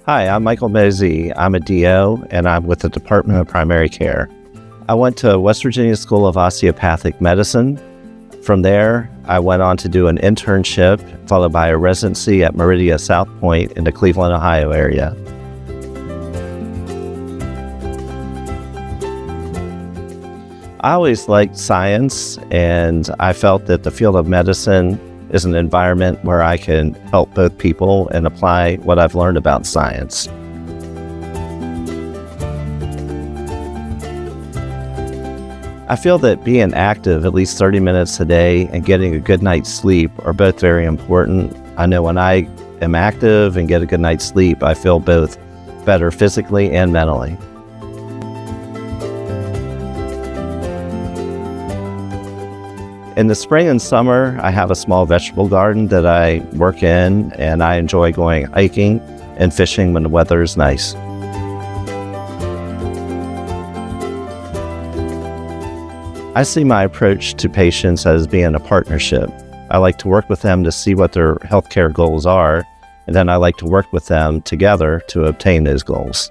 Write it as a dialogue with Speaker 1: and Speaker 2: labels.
Speaker 1: Hi, I'm Michael Mauzy. I'm a DO, and I'm with the Department of Primary Care. I went to West Virginia School of Osteopathic Medicine. From there, I went on to do an internship, followed by a residency at Meridia South Point in the Cleveland, Ohio area. I always liked science, and I felt that the field of medicine is an environment where I can help both people and apply what I've learned about science. I feel that being active at least 30 minutes a day and getting a good night's sleep are both very important. I know when I am active and get a good night's sleep, I feel both better physically and mentally. In the spring and summer, I have a small vegetable garden that I work in, and I enjoy going hiking and fishing when the weather is nice. I see my approach to patients as being a partnership. I like to work with them to see what their healthcare goals are, and then I like to work with them together to obtain those goals.